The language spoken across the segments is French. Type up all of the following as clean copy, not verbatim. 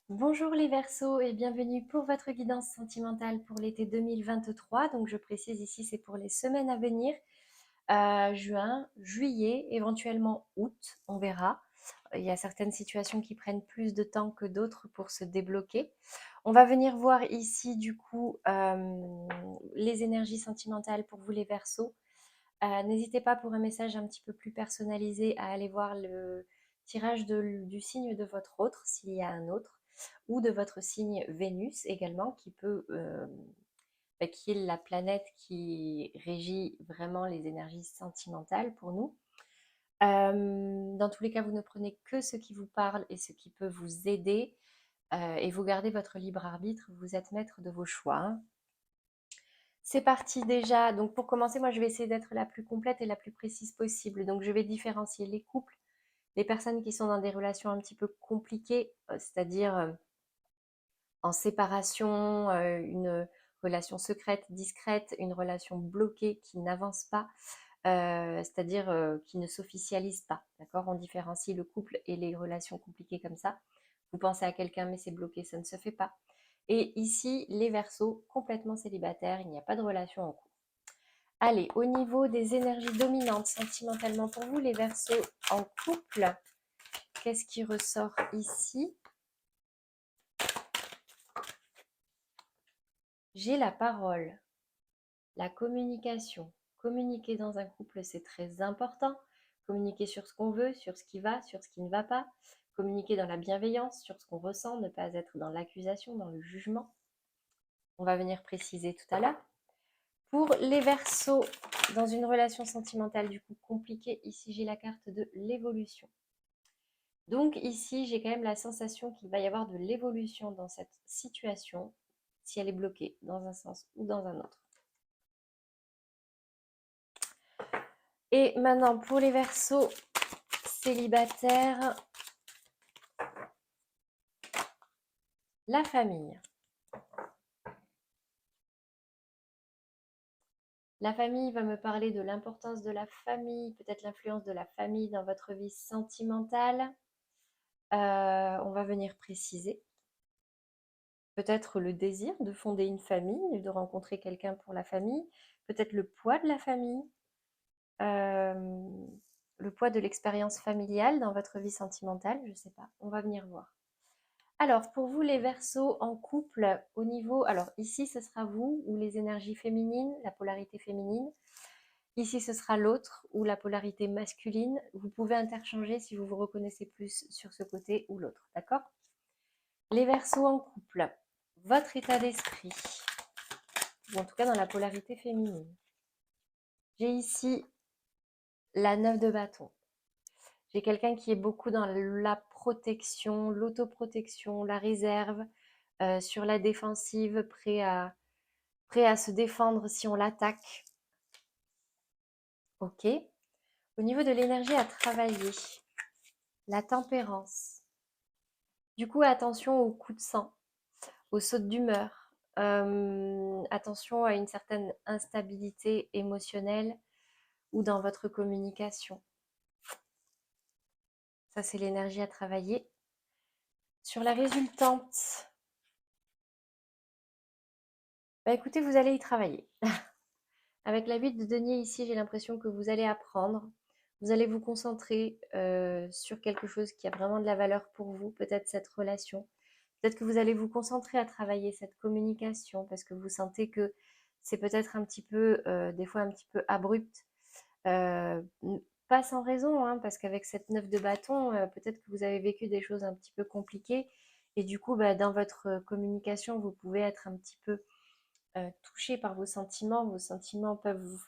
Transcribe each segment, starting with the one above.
Bonjour les Verseaux et bienvenue pour votre guidance sentimentale pour l'été 2023. Donc je précise ici, c'est pour les semaines à venir, juin, juillet, éventuellement août, on verra. Il y a certaines situations qui prennent plus de temps que d'autres pour se débloquer. On va venir voir ici du coup les énergies sentimentales pour vous les Verseaux. N'hésitez pas pour un message un petit peu plus personnalisé à aller voir le tirage du signe de votre autre, s'il y a un autre, ou de votre signe Vénus également, qui est la planète qui régit vraiment les énergies sentimentales pour nous. Dans tous les cas, vous ne prenez que ce qui vous parle et ce qui peut vous aider, et vous gardez votre libre arbitre, vous êtes maître de vos choix, hein. C'est parti déjà. Donc pour commencer, moi je vais essayer d'être la plus complète et la plus précise possible. Donc je vais différencier les couples, les personnes qui sont dans des relations un petit peu compliquées, c'est-à-dire en séparation, une relation secrète, discrète, une relation bloquée qui n'avance pas, c'est-à-dire qui ne s'officialise pas. D'accord? On différencie le couple et les relations compliquées comme ça. Vous pensez à quelqu'un mais c'est bloqué, ça ne se fait pas. Et ici, les Verseaux complètement célibataires, il n'y a pas de relation en cours. Allez, au niveau des énergies dominantes sentimentalement pour vous, les Verseaux en couple, qu'est-ce qui ressort ici? J'ai la parole, la communication. Communiquer dans un couple, c'est très important. Communiquer sur ce qu'on veut, sur ce qui va, sur ce qui ne va pas. Communiquer dans la bienveillance, sur ce qu'on ressent, ne pas être dans l'accusation, dans le jugement. On va venir préciser tout à l'heure. Pour les Verseaux, dans une relation sentimentale du coup compliquée, ici j'ai la carte de l'évolution. Donc ici, j'ai quand même la sensation qu'il va y avoir de l'évolution dans cette situation, si elle est bloquée dans un sens ou dans un autre. Et maintenant, pour les Verseaux célibataires, la famille. La famille va me parler de l'importance de la famille, peut-être l'influence de la famille dans votre vie sentimentale. On va venir préciser. Peut-être le désir de fonder une famille, de rencontrer quelqu'un pour la famille. Peut-être le poids de la famille. Le poids de l'expérience familiale dans votre vie sentimentale, je ne sais pas, on va venir voir. Alors, pour vous les Verseaux en couple, au niveau, alors ici ce sera vous ou les énergies féminines, la polarité féminine. Ici ce sera l'autre ou la polarité masculine. Vous pouvez interchanger si vous vous reconnaissez plus sur ce côté ou l'autre, d'accord? Les Verseaux en couple, votre état d'esprit, ou en tout cas dans la polarité féminine. J'ai ici la 9 de bâton. J'ai quelqu'un qui est beaucoup dans la protection, l'autoprotection, la réserve, sur la défensive, prêt à se défendre si on l'attaque. Ok. Au niveau de l'énergie à travailler, la tempérance. Du coup, attention aux coups de sang, aux sautes d'humeur. Attention à une certaine instabilité émotionnelle ou dans votre communication. Ça, c'est l'énergie à travailler. Sur la résultante, bah écoutez, vous allez y travailler. Avec la 8 de denier ici, j'ai l'impression que vous allez apprendre. Vous allez vous concentrer sur quelque chose qui a vraiment de la valeur pour vous, peut-être cette relation. Peut-être que vous allez vous concentrer à travailler cette communication parce que vous sentez que c'est peut-être un petit peu, des fois un petit peu abrupt. Euh, Pas sans raison, hein, parce qu'avec cette 9 de bâton, peut-être que vous avez vécu des choses un petit peu compliquées. Et du coup, bah, dans votre communication, vous pouvez être un petit peu touché par vos sentiments. Vos sentiments peuvent vous...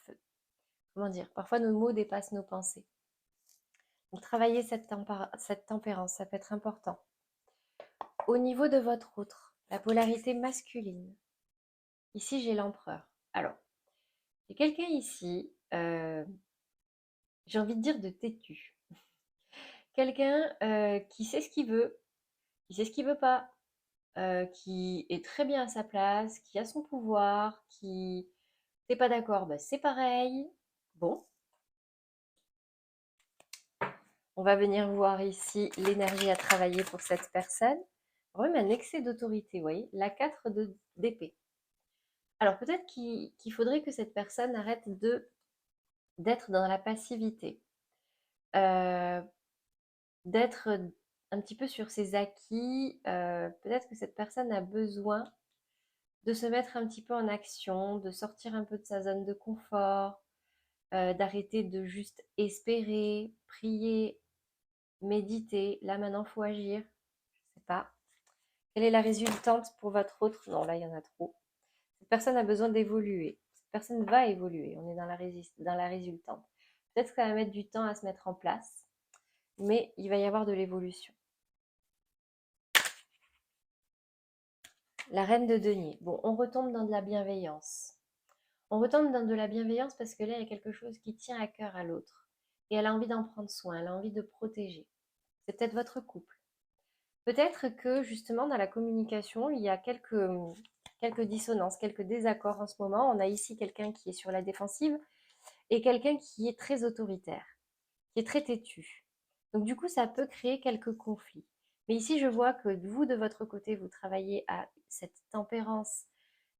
Comment dire? Parfois, nos mots dépassent nos pensées. Donc, travailler cette tempérance, ça peut être important. Au niveau de votre autre, la polarité masculine. Ici, j'ai l'empereur. Alors, j'ai quelqu'un ici, j'ai envie de dire de têtu. Quelqu'un qui sait ce qu'il veut, qui sait ce qu'il veut pas, qui est très bien à sa place, qui a son pouvoir, qui... T'es pas d'accord, bah c'est pareil. Bon, on va venir voir ici l'énergie à travailler pour cette personne. On voit même un excès d'autorité, vous voyez, la 4 d'épée. Alors peut-être qu'il faudrait que cette personne arrête d'être dans la passivité, euh, d'être un petit peu sur ses acquis. Peut-être que cette personne a besoin de se mettre un petit peu en action, de sortir un peu de sa zone de confort, d'arrêter de juste espérer, prier, méditer. Là maintenant, il faut agir. Je sais pas. Quelle est la résultante pour votre autre? Non, là, il y en a trop. Cette personne a besoin d'évoluer. Cette personne va évoluer. On est dans la résultante. Peut-être que ça va mettre du temps à se mettre en place, mais il va y avoir de l'évolution. La reine de denier. Bon, on retombe dans de la bienveillance. On retombe dans de la bienveillance parce que là, il y a quelque chose qui tient à cœur à l'autre. Et elle a envie d'en prendre soin, elle a envie de protéger. C'est peut-être votre couple. Peut-être que justement, dans la communication, il y a quelques dissonances, quelques désaccords en ce moment. On a ici quelqu'un qui est sur la défensive et quelqu'un qui est très autoritaire, qui est très têtu. Donc du coup, ça peut créer quelques conflits. Mais ici, je vois que vous, de votre côté, vous travaillez à cette tempérance,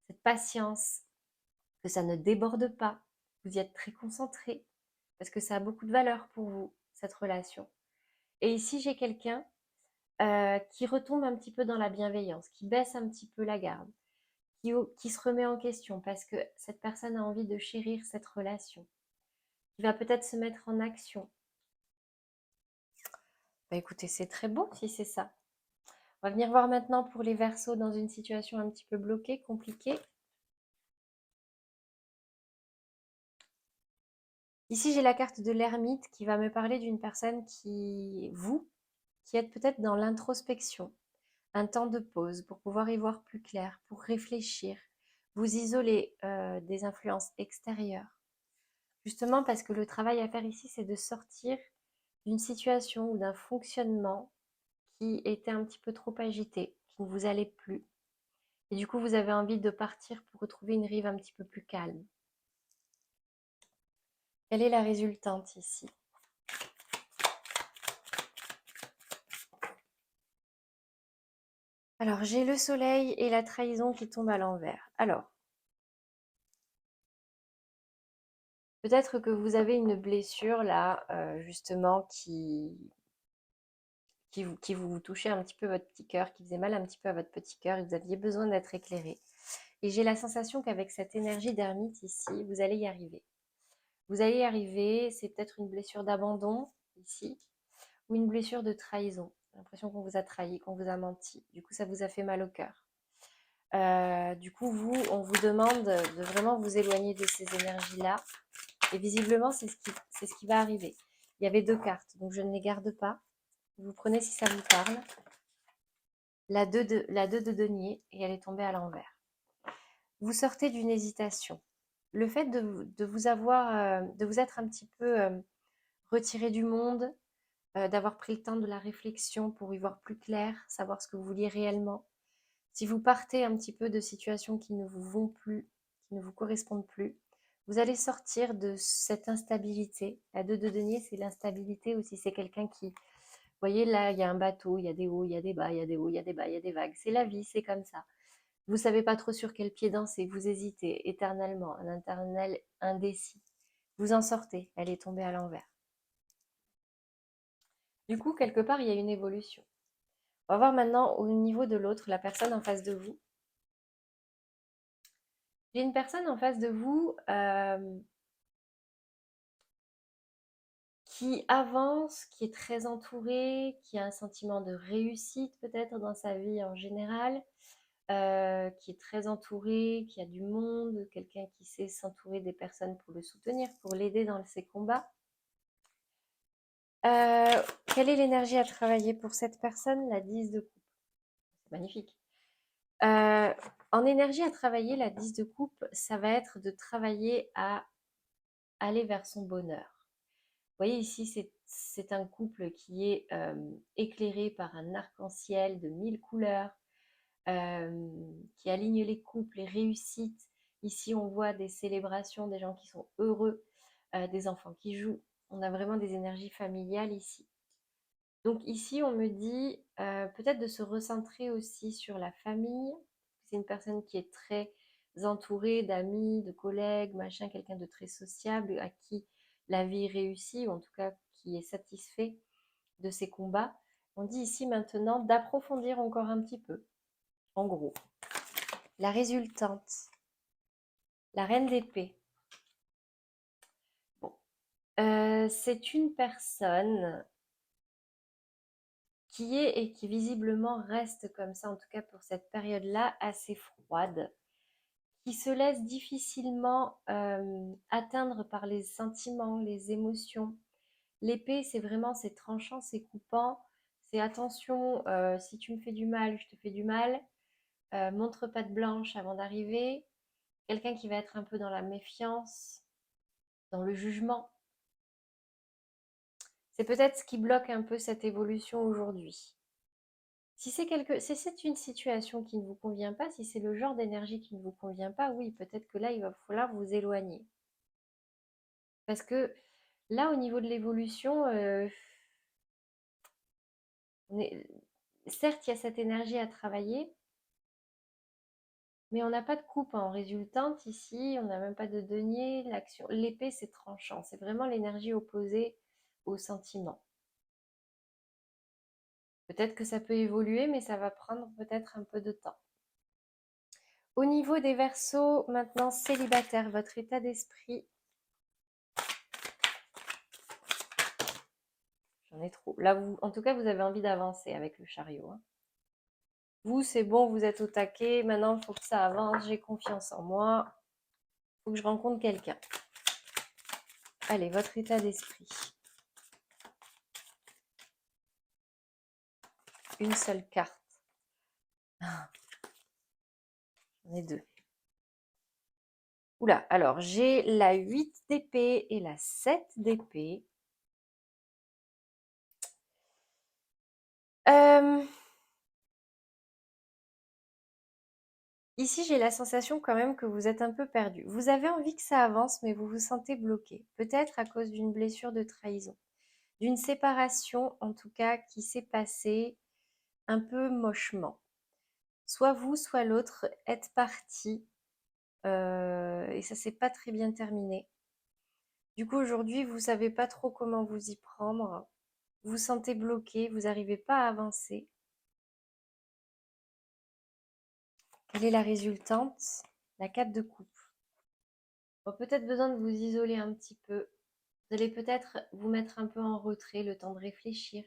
cette patience, que ça ne déborde pas. Vous y êtes très concentré parce que ça a beaucoup de valeur pour vous, cette relation. Et ici, j'ai quelqu'un qui retombe un petit peu dans la bienveillance, qui baisse un petit peu la garde, qui se remet en question parce que cette personne a envie de chérir cette relation, qui va peut-être se mettre en action. Bah écoutez, c'est très beau si c'est ça. On va venir voir maintenant pour les Verseaux dans une situation un petit peu bloquée, compliquée. Ici, j'ai la carte de l'ermite qui va me parler d'une personne qui êtes peut-être dans l'introspection, un temps de pause pour pouvoir y voir plus clair, pour réfléchir, vous isoler des influences extérieures. Justement parce que le travail à faire ici, c'est de sortir d'une situation ou d'un fonctionnement qui était un petit peu trop agité, qui ne vous allait plus. Et du coup, vous avez envie de partir pour retrouver une rive un petit peu plus calme. Quelle est la résultante ici? Alors, j'ai le soleil et la trahison qui tombent à l'envers. Alors, peut-être que vous avez une blessure là, justement, qui vous touchait un petit peu votre petit cœur, qui faisait mal un petit peu à votre petit cœur et vous aviez besoin d'être éclairé. Et j'ai la sensation qu'avec cette énergie d'ermite ici, vous allez y arriver. Vous allez y arriver, c'est peut-être une blessure d'abandon ici, ou une blessure de trahison. J'ai l'impression qu'on vous a trahi, qu'on vous a menti. Du coup, ça vous a fait mal au cœur. Du coup, on vous demande de vraiment vous éloigner de ces énergies-là. Et visiblement, c'est ce qui va arriver. Il y avait deux cartes, donc je ne les garde pas. Vous prenez si ça vous parle. La 2 de denier, et elle est tombée à l'envers. Vous sortez d'une hésitation. Le fait de vous être un petit peu retiré du monde, d'avoir pris le temps de la réflexion pour y voir plus clair, savoir ce que vous vouliez réellement. Si vous partez un petit peu de situations qui ne vous vont plus, qui ne vous correspondent plus, vous allez sortir de cette instabilité. La 2 de denier, c'est l'instabilité aussi. C'est quelqu'un qui, vous voyez, là, il y a un bateau, il y a des hauts, il y a des bas, il y a des hauts, il y a des bas, il y a des vagues. C'est la vie, c'est comme ça. Vous savez pas trop sur quel pied danser, vous hésitez éternellement, un éternel indécis. Vous en sortez, elle est tombée à l'envers. Du coup, quelque part, il y a une évolution. On va voir maintenant au niveau de l'autre, la personne en face de vous. J'ai une personne en face de vous qui avance, qui est très entourée, qui a un sentiment de réussite peut-être dans sa vie en général, qui est très entouré, qui a du monde, quelqu'un qui sait s'entourer des personnes pour le soutenir, pour l'aider dans ses combats. Quelle est l'énergie à travailler pour cette personne? La 10 de coupe. C'est magnifique. Euh, En énergie à travailler, la 10 de coupe, ça va être de travailler à aller vers son bonheur. Vous voyez ici, c'est un couple qui est éclairé par un arc-en-ciel de 1000 couleurs, qui aligne les couples, les réussites. Ici, on voit des célébrations, des gens qui sont heureux, des enfants qui jouent. On a vraiment des énergies familiales ici. Donc ici, on me dit peut-être de se recentrer aussi sur la famille. C'est une personne qui est très entourée d'amis, de collègues, machin, quelqu'un de très sociable, à qui la vie réussit, ou en tout cas qui est satisfait de ses combats. On dit ici maintenant d'approfondir encore un petit peu, en gros. La résultante, la reine d'épée. Bon. C'est une personne qui est et qui visiblement reste comme ça, en tout cas pour cette période-là, assez froide, qui se laisse difficilement atteindre par les sentiments, les émotions. L'épée, c'est vraiment, c'est tranchant, c'est coupant, c'est attention, si tu me fais du mal, je te fais du mal, montre patte blanche avant d'arriver, quelqu'un qui va être un peu dans la méfiance, dans le jugement. C'est peut-être ce qui bloque un peu cette évolution aujourd'hui. Si c'est une situation qui ne vous convient pas, si c'est le genre d'énergie qui ne vous convient pas, oui, peut-être que là, il va falloir vous éloigner. Parce que là, au niveau de l'évolution, certes, il y a cette énergie à travailler, mais on n'a pas de coupe en résultante ici, on n'a même pas de denier. L'épée, c'est tranchant, c'est vraiment l'énergie opposée au sentiment. Peut-être que ça peut évoluer, mais ça va prendre peut-être un peu de temps. Au niveau des Verseaux, maintenant célibataire, votre état d'esprit. J'en ai trop. Là, en tout cas, vous avez envie d'avancer avec le chariot, hein. Vous, c'est bon, vous êtes au taquet. Maintenant, il faut que ça avance. J'ai confiance en moi. Il faut que je rencontre quelqu'un. Allez, votre état d'esprit. Une seule carte. J'en ai deux. Oula, alors j'ai la 8 d'épée et la 7 d'épée. Ici, j'ai la sensation quand même que vous êtes un peu perdu. Vous avez envie que ça avance, mais vous vous sentez bloqué. Peut-être à cause d'une blessure de trahison, d'une séparation en tout cas qui s'est passée un peu mochement. Soit vous, soit l'autre êtes partis et ça s'est pas très bien terminé. Du coup, aujourd'hui, vous savez pas trop comment vous y prendre. Vous vous sentez bloqué, vous n'arrivez pas à avancer. Quelle est la résultante? La 4 de coupe. Bon, peut-être besoin de vous isoler un petit peu. Vous allez peut-être vous mettre un peu en retrait, le temps de réfléchir,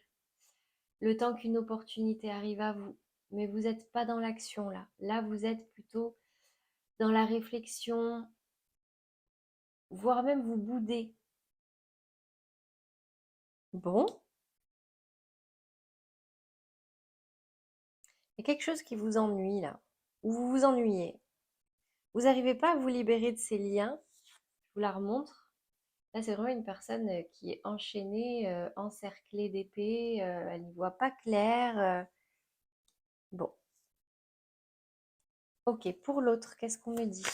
le temps qu'une opportunité arrive à vous. Mais vous n'êtes pas dans l'action là. Là, vous êtes plutôt dans la réflexion, voire même vous boudez. Bon, il y a quelque chose qui vous ennuie là, ou vous vous ennuyez. Vous n'arrivez pas à vous libérer de ces liens. Je vous la remontre. Là, c'est vraiment une personne qui est enchaînée, encerclée d'épées. Elle n'y voit pas clair. Bon, ok. Pour l'autre, qu'est-ce qu'on me dit?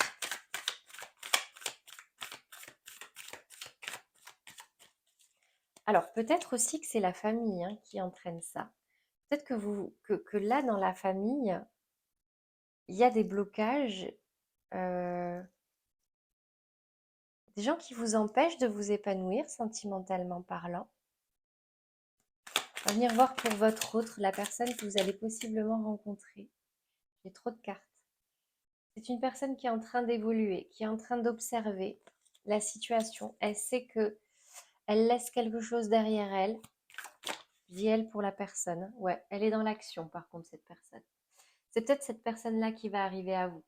Alors, peut-être aussi que c'est la famille hein, qui entraîne ça. Peut-être que là, dans la famille, il y a des blocages, euh, des gens qui vous empêchent de vous épanouir sentimentalement parlant. On va venir voir pour votre autre, la personne que vous allez possiblement rencontrer. J'ai trop de cartes. C'est une personne qui est en train d'évoluer, qui est en train d'observer la situation. Elle sait que elle laisse quelque chose derrière elle. Je dis elle pour la personne. Ouais, elle est dans l'action par contre, cette personne. C'est peut-être cette personne-là qui va arriver à vous.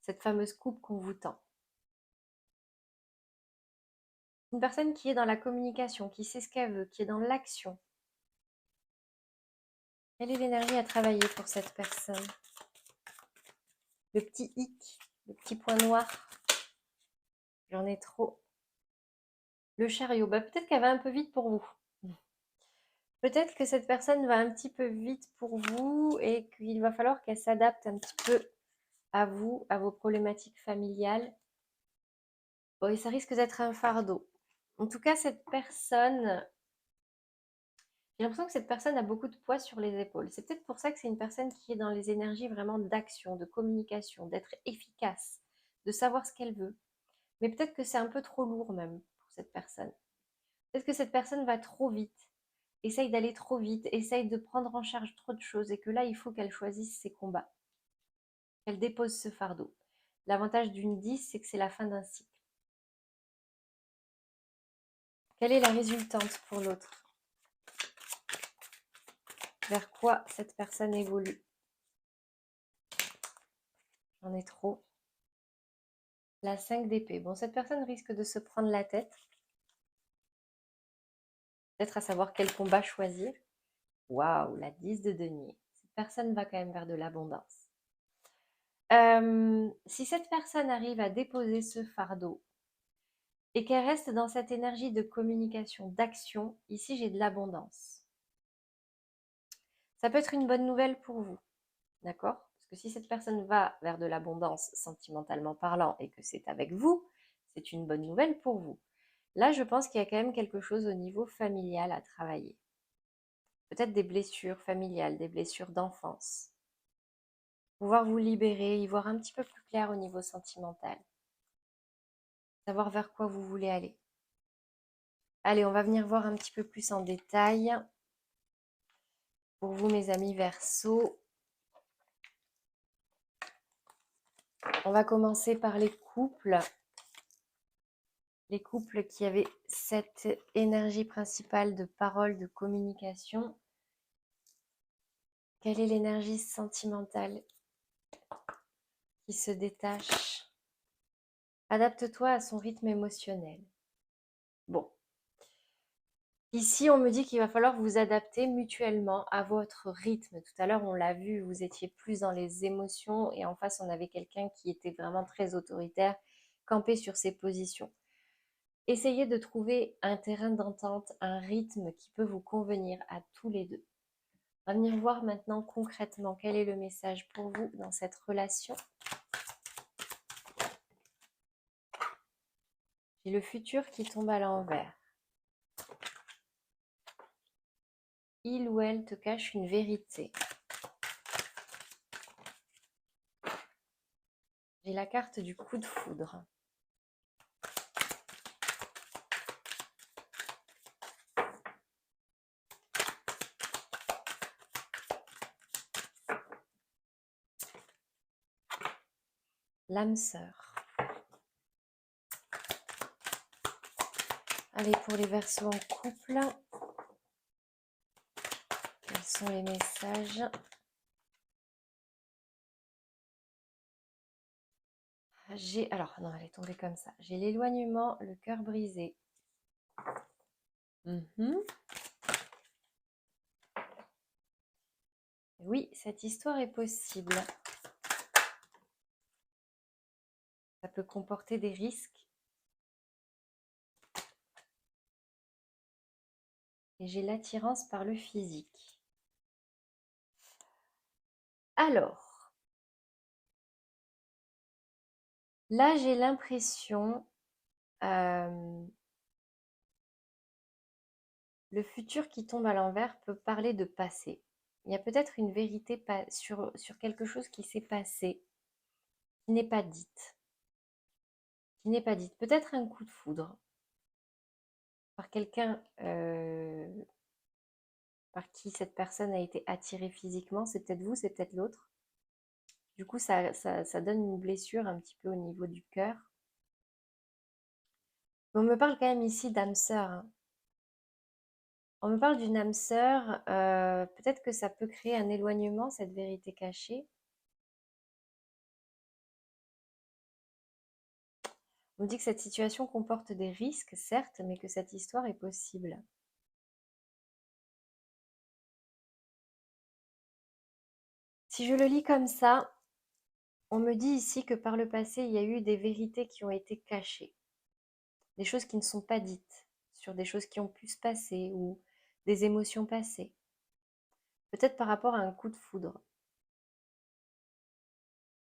Cette fameuse coupe qu'on vous tend. Une personne qui est dans la communication, qui sait ce qu'elle veut, qui est dans l'action. Quelle est l'énergie à travailler pour cette personne? Le petit hic, le petit point noir. J'en ai trop. Le chariot, bah, peut-être qu'elle va un peu vite pour vous. Peut-être que cette personne va un petit peu vite pour vous et qu'il va falloir qu'elle s'adapte un petit peu à vous, à vos problématiques familiales. Bon, et ça risque d'être un fardeau. En tout cas, cette personne, J'ai l'impression que cette personne a beaucoup de poids sur les épaules. C'est peut-être pour ça que c'est une personne qui est dans les énergies vraiment d'action, de communication, d'être efficace, de savoir ce qu'elle veut. Mais peut-être que c'est un peu trop lourd même pour cette personne. Peut-être que cette personne va trop vite, essaye d'aller trop vite, essaye de prendre en charge trop de choses et que là, il faut qu'elle choisisse ses combats, qu'elle dépose ce fardeau. L'avantage d'une 10, c'est que c'est la fin d'un cycle. Quelle est la résultante pour l'autre? Vers quoi cette personne évolue? J'en ai trop. La 5 d'épée. Bon, cette personne risque de se prendre la tête. Peut-être à savoir quel combat choisir. Waouh, la 10 de denier. Cette personne va quand même vers de l'abondance. Si cette personne arrive à déposer ce fardeau et qu'elle reste dans cette énergie de communication, d'action, ici j'ai de l'abondance. Ça peut être une bonne nouvelle pour vous, d'accord? Parce que si cette personne va vers de l'abondance sentimentalement parlant et que c'est avec vous, c'est une bonne nouvelle pour vous. Là, je pense qu'il y a quand même quelque chose au niveau familial à travailler. Peut-être des blessures familiales, des blessures d'enfance. Pouvoir vous libérer, y voir un petit peu plus clair au niveau sentimental. Savoir vers quoi vous voulez aller. Allez, on va venir voir un petit peu plus en détail. Pour vous, mes amis Verseau, on va commencer par les couples. Les couples qui avaient cette énergie principale de parole, de communication. Quelle est l'énergie sentimentale qui se détache? Adapte-toi à son rythme émotionnel. Bon. Ici, on me dit qu'il va falloir vous adapter mutuellement à votre rythme. Tout à l'heure, on l'a vu, vous étiez plus dans les émotions et en face, on avait quelqu'un qui était vraiment très autoritaire, campé sur ses positions. Essayez de trouver un terrain d'entente, un rythme qui peut vous convenir à tous les deux. On va venir voir maintenant concrètement quel est le message pour vous dans cette relation. J'ai le futur qui tombe à l'envers. Il ou elle te cache une vérité. J'ai la carte du coup de foudre. L'âme sœur. Allez, pour les Verseaux en couple, quels sont les messages? Alors non, elle est tombée comme ça. J'ai l'éloignement, le cœur brisé. Oui, cette histoire est possible. Ça peut comporter des risques. Et j'ai l'attirance par le physique. Alors, là j'ai l'impression, le futur qui tombe à l'envers peut parler de passé. Il y a peut-être une vérité sur quelque chose qui s'est passé, qui n'est pas dite. Qui n'est pas dite. Peut-être un coup de foudre par quelqu'un par qui cette personne a été attirée physiquement. C'est peut-être vous, c'est peut-être l'autre. Du coup, ça donne une blessure un petit peu au niveau du cœur. Mais on me parle quand même ici d'âme sœur, hein. On me parle d'une âme sœur. Peut-être que ça peut créer un éloignement, cette vérité cachée. On me dit que cette situation comporte des risques, certes, mais que cette histoire est possible. Si je le lis comme ça, on me dit ici que par le passé, il y a eu des vérités qui ont été cachées, des choses qui ne sont pas dites, sur des choses qui ont pu se passer ou des émotions passées. Peut-être par rapport à un coup de foudre.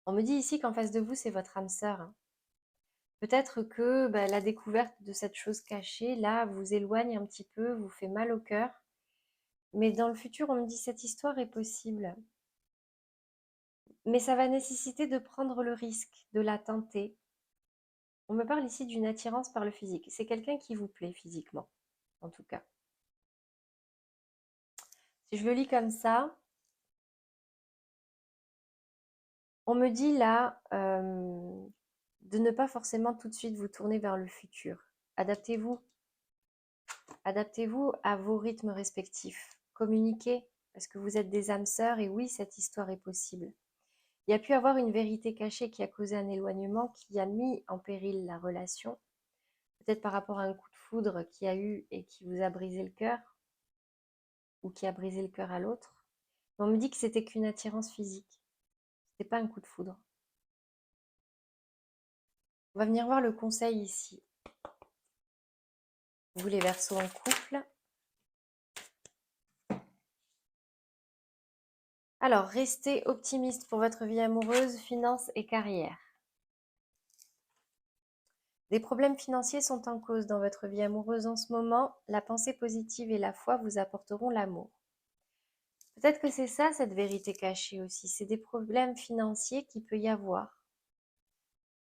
On me dit ici qu'en face de vous, c'est votre âme sœur, hein. Peut-être que la découverte de cette chose cachée, là, vous éloigne un petit peu, vous fait mal au cœur. Mais dans le futur, on me dit cette histoire est possible. Mais ça va nécessiter de prendre le risque, de la tenter. On me parle ici d'une attirance par le physique. C'est quelqu'un qui vous plaît physiquement, en tout cas. Si je le lis comme ça, on me dit là de ne pas forcément tout de suite vous tourner vers le futur. Adaptez-vous. Adaptez-vous à vos rythmes respectifs. Communiquez, parce que vous êtes des âmes sœurs et oui, cette histoire est possible. Il y a pu avoir une vérité cachée qui a causé un éloignement, qui a mis en péril la relation, peut-être par rapport à un coup de foudre qui a eu et qui vous a brisé le cœur, ou qui a brisé le cœur à l'autre. On me dit que c'était qu'une attirance physique, c'était pas un coup de foudre. On va venir voir le conseil ici. Vous les Verseaux en couple. Alors, restez optimiste pour votre vie amoureuse, finances et carrière. Des problèmes financiers sont en cause dans votre vie amoureuse en ce moment. La pensée positive et la foi vous apporteront l'amour. Peut-être que c'est ça, cette vérité cachée aussi. C'est des problèmes financiers qu'il peut y avoir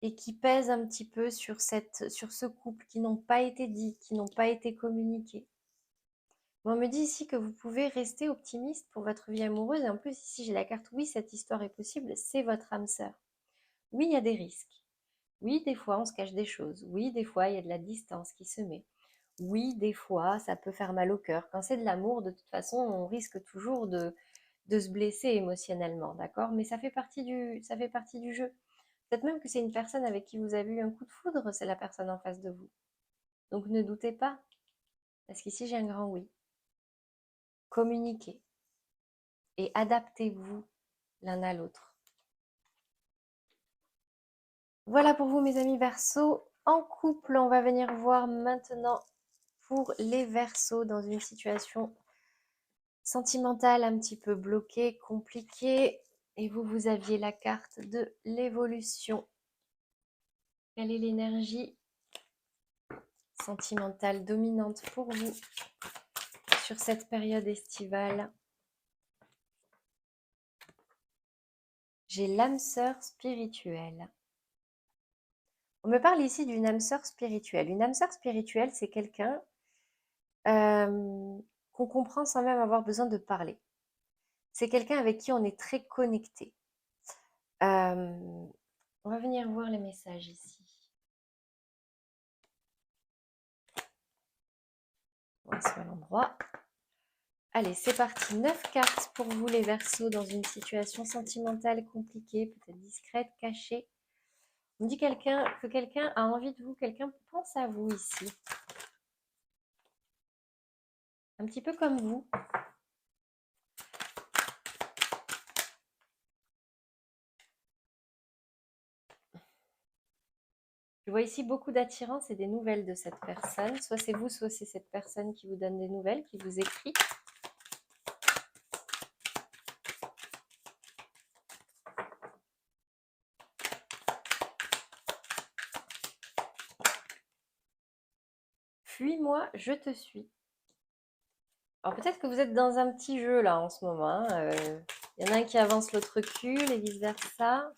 et qui pèsent un petit peu sur ce couple, qui n'ont pas été dits, qui n'ont pas été communiqués. On me dit ici que vous pouvez rester optimiste pour votre vie amoureuse. Et en plus, ici, j'ai la carte oui, cette histoire est possible. C'est votre âme sœur. Oui, il y a des risques. Oui, des fois, on se cache des choses. Oui, des fois, il y a de la distance qui se met. Oui, des fois, ça peut faire mal au cœur. Quand c'est de l'amour, de toute façon, on risque toujours de se blesser émotionnellement, d'accord? Mais ça fait partie du jeu. Peut-être même que c'est une personne avec qui vous avez eu un coup de foudre, c'est la personne en face de vous. Donc ne doutez pas, parce qu'ici j'ai un grand oui. Communiquez et adaptez-vous l'un à l'autre. Voilà pour vous mes amis Verseaux. En couple, on va venir voir maintenant pour les Verseaux dans une situation sentimentale un petit peu bloquée, compliquée. Et vous, vous aviez la carte de l'évolution. Quelle est l'énergie sentimentale dominante pour vous sur cette période estivale? J'ai l'âme sœur spirituelle. On me parle ici d'une âme sœur spirituelle. Une âme sœur spirituelle, c'est quelqu'un qu'on comprend sans même avoir besoin de parler. C'est quelqu'un avec qui on est très connecté. On va venir voir les messages ici. On va se mettre à l'endroit. Allez, c'est parti. 9 cartes pour vous les Verseaux dans une situation sentimentale compliquée, peut-être discrète, cachée. On me dit que quelqu'un a envie de vous, quelqu'un pense à vous ici. Un petit peu comme vous. Je vois ici beaucoup d'attirance et des nouvelles de cette personne. Soit c'est vous, soit c'est cette personne qui vous donne des nouvelles, qui vous écrit. Fuis-moi, je te suis. Alors peut-être que vous êtes dans un petit jeu là en ce moment. Il y en a un qui avance, l'autre recule et vice-versa.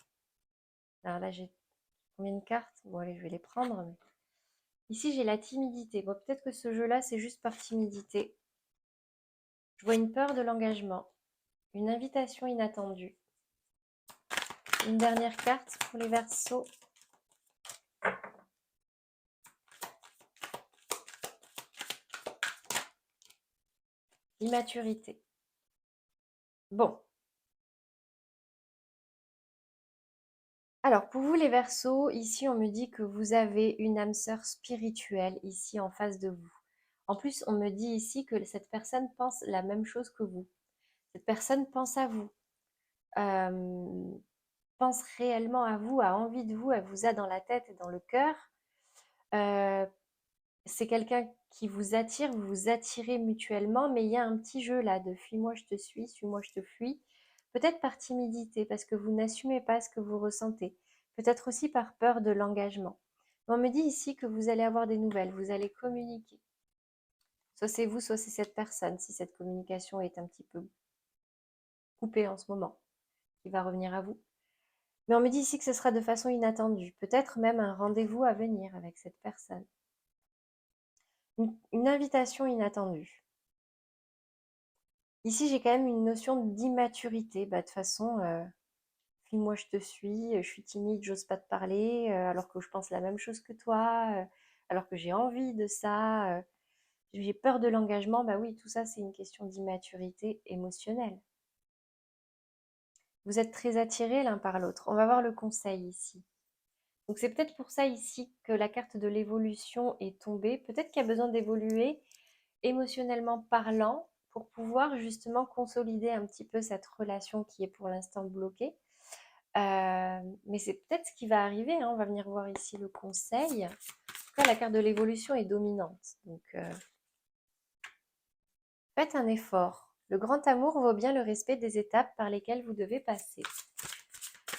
Alors là, j'ai combien de cartes? Bon, allez, je vais les prendre. Mais... Ici, j'ai la timidité. Bon, peut-être que ce jeu-là, c'est juste par timidité. Je vois une peur de l'engagement, une invitation inattendue. Une dernière carte pour les Verseaux. L'immaturité. Bon. Alors, pour vous les Verseaux, ici, on me dit que vous avez une âme sœur spirituelle ici en face de vous. En plus, on me dit ici que cette personne pense la même chose que vous. Cette personne pense à vous, pense réellement à vous, a envie de vous, elle vous a dans la tête et dans le cœur. C'est quelqu'un qui vous attire, vous vous attirez mutuellement, mais il y a un petit jeu là de fuis-moi, je te suis-moi, je te fuis. Peut-être par timidité, parce que vous n'assumez pas ce que vous ressentez. Peut-être aussi par peur de l'engagement. On me dit ici que vous allez avoir des nouvelles, vous allez communiquer. Soit c'est vous, soit c'est cette personne, si cette communication est un petit peu coupée en ce moment, qui va revenir à vous. Mais on me dit ici que ce sera de façon inattendue, peut-être même un rendez-vous à venir avec cette personne. Une invitation inattendue. Ici, j'ai quand même une notion d'immaturité. Bah, de toute façon, moi je te suis, je suis timide, j'ose pas te parler, alors que je pense la même chose que toi, alors que j'ai envie de ça, j'ai peur de l'engagement. Bah oui, tout ça, c'est une question d'immaturité émotionnelle. Vous êtes très attirés l'un par l'autre. On va voir le conseil ici. Donc c'est peut-être pour ça ici que la carte de l'évolution est tombée. Peut-être qu'il y a besoin d'évoluer émotionnellement parlant pour pouvoir justement consolider un petit peu cette relation qui est pour l'instant bloquée. Mais c'est peut-être ce qui va arriver, hein. On va venir voir ici le conseil. En tout cas, la carte de l'évolution est dominante. Donc, faites un effort. Le grand amour vaut bien le respect des étapes par lesquelles vous devez passer.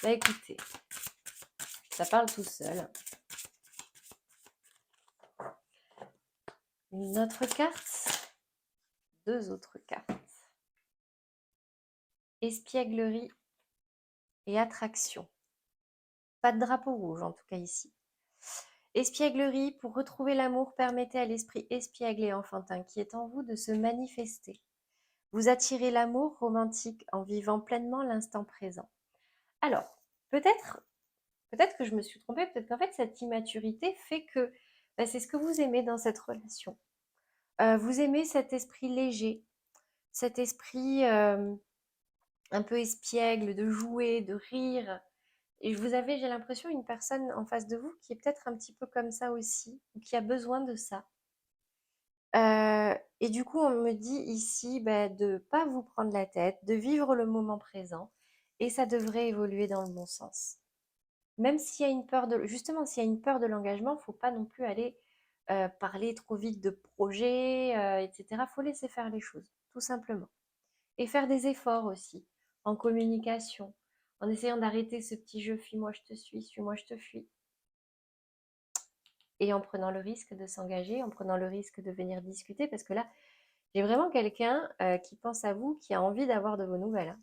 Bah écoutez, ça parle tout seul. Une autre carte, deux autres cartes. Espièglerie et attraction. Pas de drapeau rouge en tout cas ici. Espièglerie, pour retrouver l'amour, permettez à l'esprit espiègle et enfantin qui est en vous de se manifester. Vous attirez l'amour romantique en vivant pleinement l'instant présent. Alors, peut-être que je me suis trompée, peut-être qu'en fait cette immaturité fait que c'est ce que vous aimez dans cette relation. Vous aimez cet esprit léger, cet esprit un peu espiègle, de jouer, de rire. Et vous avez, j'ai l'impression, une personne en face de vous qui est peut-être un petit peu comme ça aussi, ou qui a besoin de ça. Et du coup, on me dit ici de ne pas vous prendre la tête, de vivre le moment présent, et ça devrait évoluer dans le bon sens. Même s'il y a une peur de, justement, s'il y a une peur de l'engagement, il ne faut pas non plus aller parler trop vite de projets, etc. Il faut laisser faire les choses, tout simplement. Et faire des efforts aussi, en communication, en essayant d'arrêter ce petit jeu fuis-moi je te suis-moi je te fuis. Et en prenant le risque de s'engager, en prenant le risque de venir discuter, parce que là, j'ai vraiment quelqu'un qui pense à vous, qui a envie d'avoir de vos nouvelles, hein.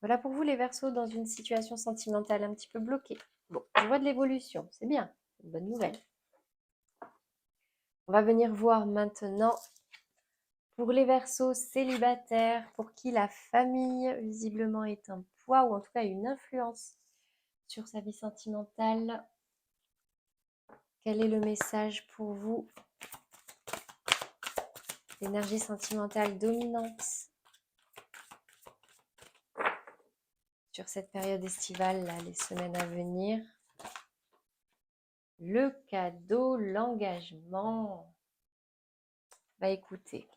Voilà pour vous les Verseaux dans une situation sentimentale un petit peu bloquée. Bon, je vois de l'évolution, c'est bien, c'est une bonne nouvelle. On va venir voir maintenant pour les Verseaux célibataires, pour qui la famille visiblement est un poids ou en tout cas une influence sur sa vie sentimentale. Quel est le message pour vous? L'énergie sentimentale dominante sur cette période estivale, là, les semaines à venir. Le cadeau, l'engagement. Bah écoutez,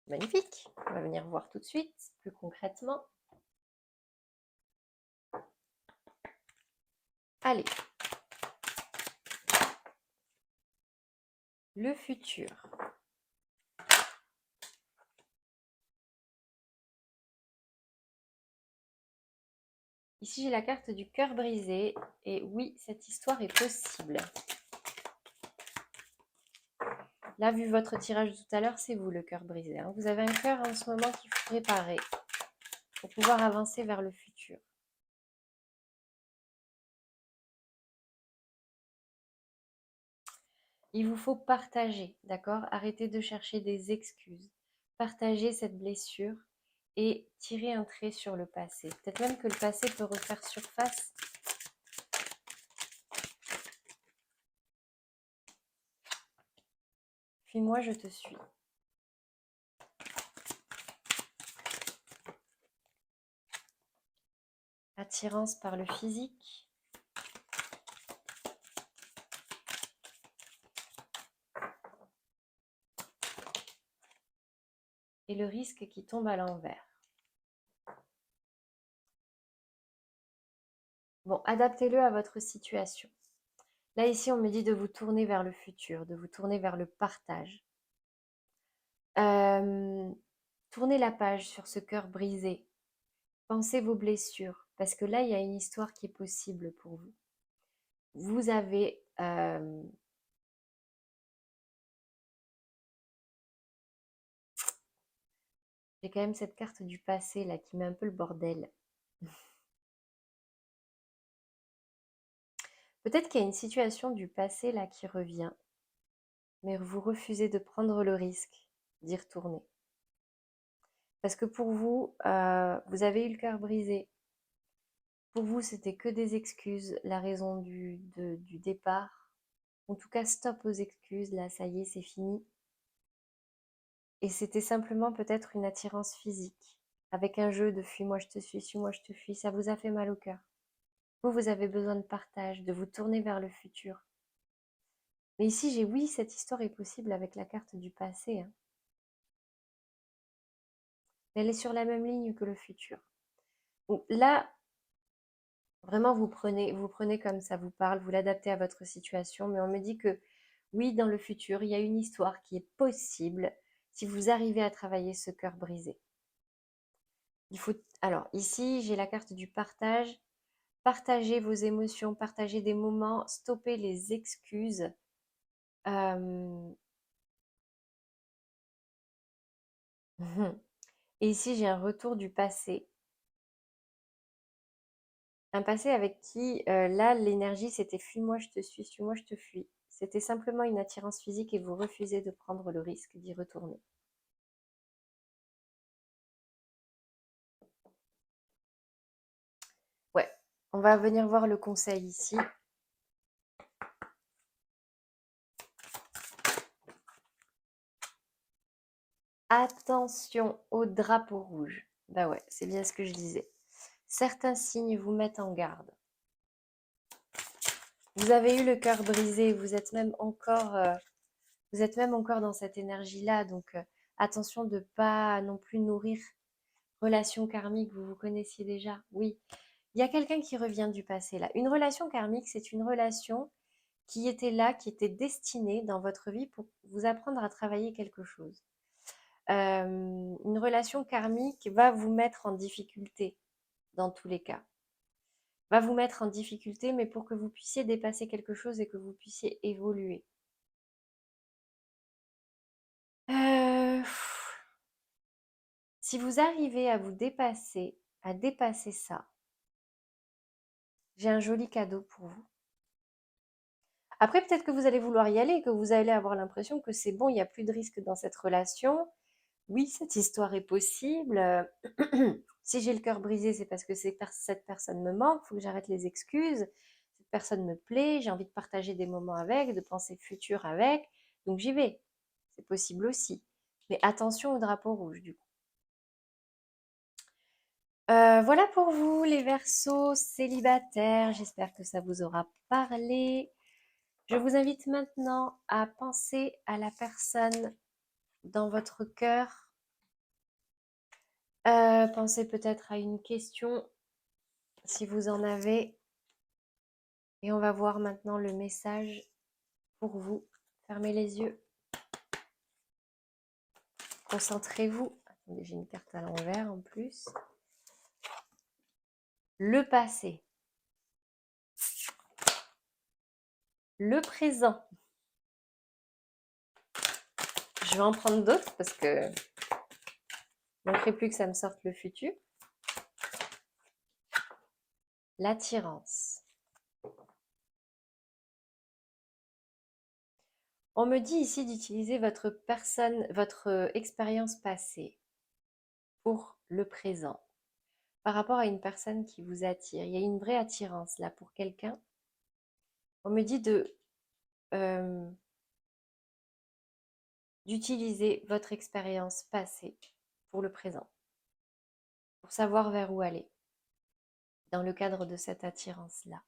magnifique. On va venir voir tout de suite, plus concrètement. Allez. Le futur. Ici, j'ai la carte du cœur brisé. Et oui, cette histoire est possible. Là, vu votre tirage de tout à l'heure, c'est vous le cœur brisé, hein. Vous avez un cœur en ce moment qu'il faut réparer pour pouvoir avancer vers le futur. Il vous faut partager, d'accord? Arrêtez de chercher des excuses. Partagez cette blessure et tirer un trait sur le passé. Peut-être même que le passé peut refaire surface. Puis moi, je te suis. Attirance par le physique. Et le risque qui tombe à l'envers. Bon, adaptez-le à votre situation. Là, ici, on me dit de vous tourner vers le futur, de vous tourner vers le partage. Tournez la page sur ce cœur brisé. Pensez vos blessures, parce que là, il y a une histoire qui est possible pour vous. Vous avez Euh, j'ai quand même cette carte du passé là qui met un peu le bordel. Peut-être qu'il y a une situation du passé là qui revient, mais vous refusez de prendre le risque d'y retourner. Parce que pour vous, vous avez eu le cœur brisé. Pour vous, c'était que des excuses, la raison du départ. En tout cas, stop aux excuses, là, ça y est, c'est fini. Et c'était simplement peut-être une attirance physique, avec un jeu de fuis-moi je te suis-moi je te fuis, ça vous a fait mal au cœur. Vous, vous avez besoin de partage, de vous tourner vers le futur. Mais ici, j'ai oui, cette histoire est possible avec la carte du passé, hein. Mais elle est sur la même ligne que le futur. Donc là, vraiment, vous prenez comme ça vous parle, vous l'adaptez à votre situation, mais on me dit que oui, dans le futur, il y a une histoire qui est possible si vous arrivez à travailler ce cœur brisé. Il faut, alors ici, j'ai la carte du partage. Partagez vos émotions, partagez des moments, stoppez les excuses. Euh, Et ici, j'ai un retour du passé. Un passé avec qui, là, l'énergie, c'était fuis-moi, je te suis, suis-moi, je te fuis. C'était simplement une attirance physique et vous refusez de prendre le risque d'y retourner. Ouais, on va venir voir le conseil ici. Attention au drapeau rouge. Bah ouais, c'est bien ce que je disais. Certains signes vous mettent en garde. Vous avez eu le cœur brisé, vous êtes même encore dans cette énergie-là, donc attention de ne pas non plus nourrir relation karmique, vous vous connaissiez déjà. Oui, il y a quelqu'un qui revient du passé là. Une relation karmique, c'est une relation qui était là, qui était destinée dans votre vie pour vous apprendre à travailler quelque chose. Une relation karmique va vous mettre en difficulté dans tous les cas. Va vous mettre en difficulté, mais pour que vous puissiez dépasser quelque chose et que vous puissiez évoluer. Euh, Si vous arrivez à vous dépasser, à dépasser ça, j'ai un joli cadeau pour vous. Après, peut-être que vous allez vouloir y aller et que vous allez avoir l'impression que c'est bon, il n'y a plus de risque dans cette relation. Oui, cette histoire est possible. Si j'ai le cœur brisé, c'est parce que cette personne me manque, il faut que j'arrête les excuses. Cette personne me plaît, j'ai envie de partager des moments avec, de penser futur avec. Donc j'y vais. C'est possible aussi. Mais attention au drapeau rouge, du coup. Voilà pour vous, les Verseaux célibataires. J'espère que ça vous aura parlé. Je vous invite maintenant à penser à la personne dans votre cœur. Pensez peut-être à une question, si vous en avez. Et on va voir maintenant le message pour vous. Fermez les yeux. Concentrez-vous. Attendez, j'ai une carte à l'envers en plus. Le passé. Le présent. Je vais en prendre d'autres parce que il ne manquerait plus que ça me sorte le futur. L'attirance. On me dit ici d'utiliser votre personne, votre expérience passée pour le présent, par rapport à une personne qui vous attire. Il y a une vraie attirance là pour quelqu'un. On me dit euh, d'utiliser votre expérience passée pour le présent, pour savoir vers où aller dans le cadre de cette attirance-là.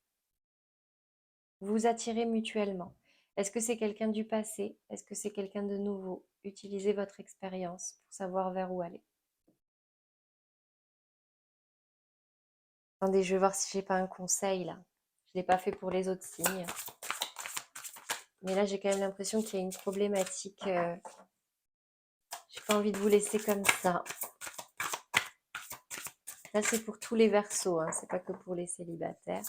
Vous vous attirez mutuellement. Est-ce que c'est quelqu'un du passé? Est-ce que c'est quelqu'un de nouveau? Utilisez votre expérience pour savoir vers où aller. Attendez, je vais voir si j'ai pas un conseil là. Je ne l'ai pas fait pour les autres signes. Mais là, j'ai quand même l'impression qu'il y a une problématique. J'ai pas envie de vous laisser comme ça. Là, c'est pour tous les Verseaux, hein, c'est pas que pour les célibataires.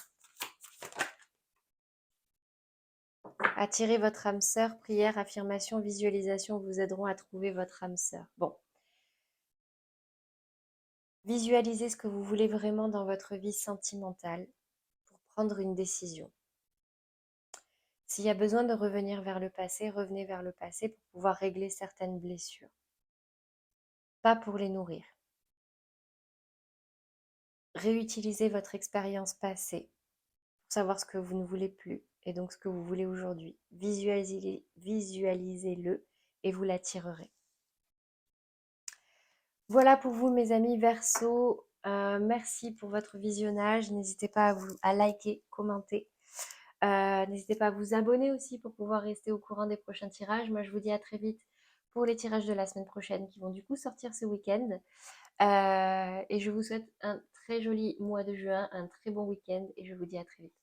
Attirer votre âme sœur, prière, affirmation, visualisation vous aideront à trouver votre âme sœur. Bon, visualisez ce que vous voulez vraiment dans votre vie sentimentale pour prendre une décision. S'il y a besoin de revenir vers le passé, revenez vers le passé pour pouvoir régler certaines blessures. Pas pour les nourrir. Réutilisez votre expérience passée pour savoir ce que vous ne voulez plus et donc ce que vous voulez aujourd'hui. Visualisez-le et vous l'attirerez. Voilà pour vous mes amis Verseau. Merci pour votre visionnage. N'hésitez pas à liker, commenter. N'hésitez pas à vous abonner aussi pour pouvoir rester au courant des prochains tirages. Moi, je vous dis à très vite pour les tirages de la semaine prochaine qui vont du coup sortir ce week-end. Et je vous souhaite un très joli mois de juin, un très bon week-end et je vous dis à très vite.